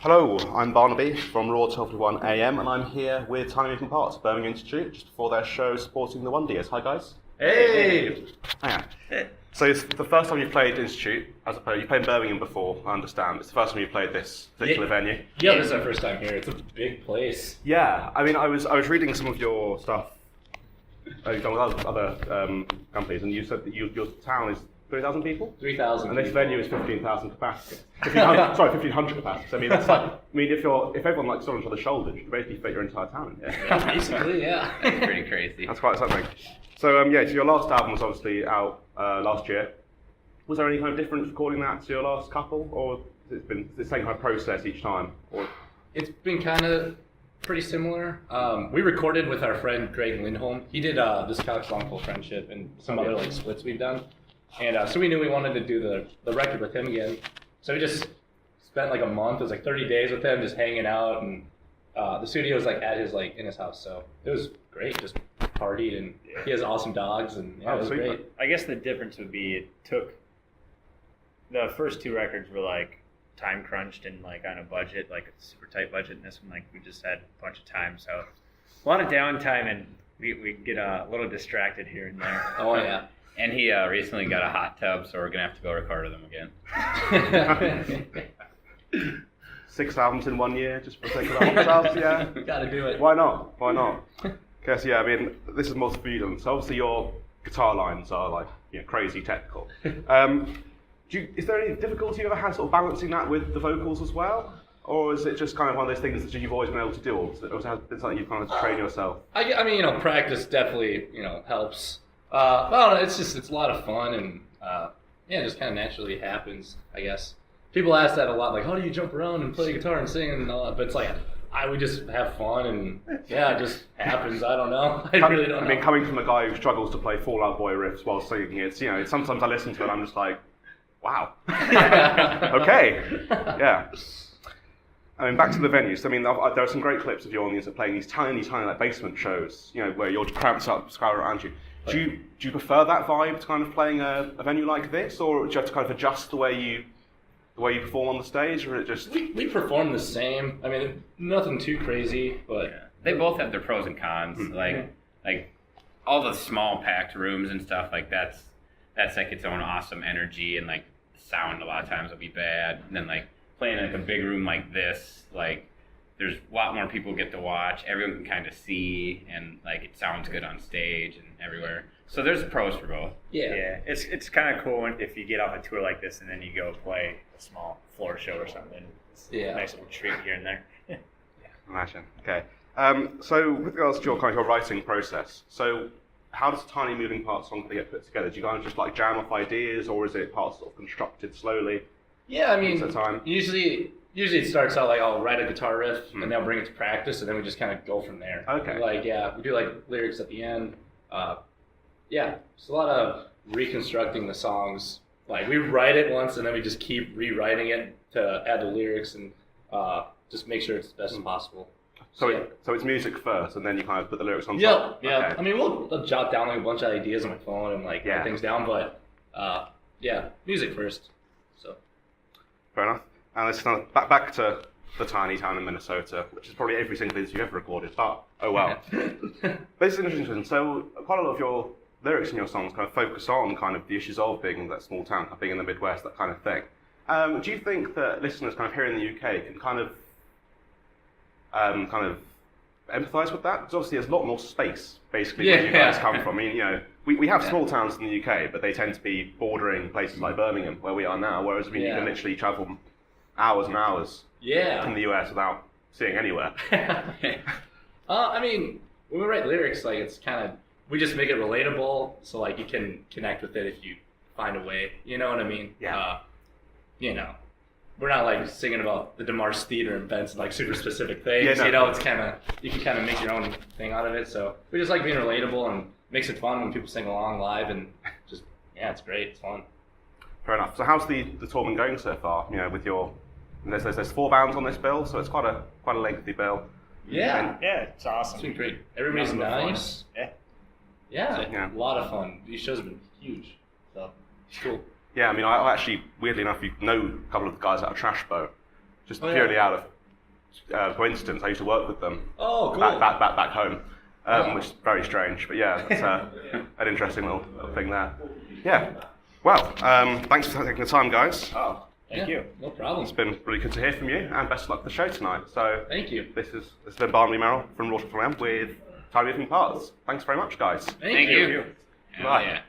Hello, I'm Barnaby from Raw 12:01 AM, and I'm here with Tiny Moving Parts, Birmingham Institute, just before their show supporting the One Years. Hi, guys. Hey! Hiya. So it's the first time you've played Institute, as opposed, you've played Birmingham before, I understand. It's the first time you've played this particular venue. Yeah, this is our first time here. It's a big place. Yeah, I mean, I was reading some of your stuff you've done with other companies, and you said that your town is 3,000 people? 3,000 And this people. venue is 15,000 capacity. 1,500 capacity. So, I mean, that's like, I mean, if everyone like stood on each other's shoulders, you could basically fit your entire town in here. Basically, yeah. That's pretty crazy. That's quite something. So, so your last album was obviously out last year. Was there any kind of difference recording that to your last couple, or has it been the same kind of process each time? Or It's been kind of pretty similar. We recorded with our friend Greg Lindholm. He did this Couch Song called Friendship and some other like splits we've done. And so we knew we wanted to do the record with him again. So we just spent like a month, it was like 30 days with him, just hanging out, and the studio was like in his house, so it was great, just partied, and he has awesome dogs, and it was super. great. I guess the difference would be it took, the first two records were like time crunched and like on a budget, like a super tight budget, and this one like we just had a bunch of time, so a lot of downtime, and we get a little distracted here and there. Oh yeah. And he recently got a hot tub, so we're going to have to go record with him again. 6 albums in 1 year, just for the sake of that hot tubs, yeah? Gotta do it. Why not? Why not? Guess, yeah, I mean, this is more for you. So obviously your guitar lines are like, crazy technical. Is there any difficulty you ever had sort of balancing that with the vocals as well? Or is it just kind of one of those things that you've always been able to do? Or has it been something you've kind of trained yourself? I mean, practice definitely, helps. I don't know, it's a lot of fun, and it just kind of naturally happens, I guess. People ask that a lot, like, how do you jump around and play guitar and sing and all that? But it's like, we just have fun, and it just happens. I don't know. I really don't know. I mean, coming from a guy who struggles to play Fall Out Boy riffs while singing, it's sometimes I listen to it and I'm just like, wow. Okay. Yeah. I mean, back to the venues. I mean, there are some great clips of you on these playing these tiny like basement shows, where you're cramped up, crowd around you. Do you prefer that vibe to kind of playing a venue like this, or do you have to kind of adjust the way you perform on the stage, or is it just we perform the same? I mean, nothing too crazy, but They both have their pros and cons. Like all the small packed rooms and stuff, like that's like its own awesome energy, and like the sound a lot of times will be bad. And then like playing in like a big room like this, like there's a lot more people get to watch. Everyone can kind of see, and like it sounds good on stage and everywhere. So there's pros for both. Yeah, it's kind of cool if you get off a tour like this and then you go play a small floor show or something. It's a nice little treat here and there. Imagine. Okay. So with regards to your writing process, so how does Tiny Moving Parts song get put together? Do you guys just like jam off ideas, or is it parts sort of constructed slowly? Yeah, I mean, at a time? usually it starts out like I'll write a guitar riff and they'll bring it to practice, and then we just kind of go from there. Okay. We do like lyrics at the end. It's a lot of reconstructing the songs. Like we write it once and then we just keep rewriting it to add the lyrics and just make sure it's the best as possible. So it's music first, and then you kind of put the lyrics on Yeah, top. yeah. Okay. I mean, we'll jot down like a bunch of ideas on my phone and like write things down, but music first. So. Fair enough. And let's kind of back to the tiny town in Minnesota, which is probably every single piece you've ever recorded, but oh well. But it's interesting. So quite a lot of your lyrics in your songs kind of focus on kind of the issues of being in that small town, being in the Midwest, that kind of thing. Do you think that listeners kind of here in the UK can kind of empathise with that? Because obviously there's a lot more space, basically, where you guys come from. I mean, we have small towns in the UK, but they tend to be bordering places like Birmingham, where we are now, whereas you can literally travel hours and hours in the US without seeing anywhere. I mean, when we write lyrics, like it's kind of, we just make it relatable, so like you can connect with it if you find a way. You know what I mean? Yeah. We're not like singing about the DeMarce Theater events and like super specific things. Yeah, no. It's kind of, you can kind of make your own thing out of it. So we just like being relatable, and makes it fun when people sing along live, and just it's great. It's fun. Fair enough. So how's the tour been going so far? With your there's 4 bands on this bill, so it's quite a lengthy bill. Yeah. It's awesome. It's been great. Everybody's nice. Yeah. A lot of fun. These shows have been huge. So it's cool. Yeah, I mean, I actually, weirdly enough, you know a couple of the guys at a Trash Boat, just Oh, yeah. purely out of coincidence. I used to work with them Oh, cool. back home, Wow. which is very strange. But yeah, that's an interesting little thing there. Yeah. Well, thanks for taking the time, guys. Oh, Thank you. No problem. It's been really good to hear from you, and best of luck with the show tonight. So Thank you. this has been Barnaby Merrill from Raw Lamb with Tiny Moving Parts. Thanks very much, guys. Thank you. Hell Bye. yeah.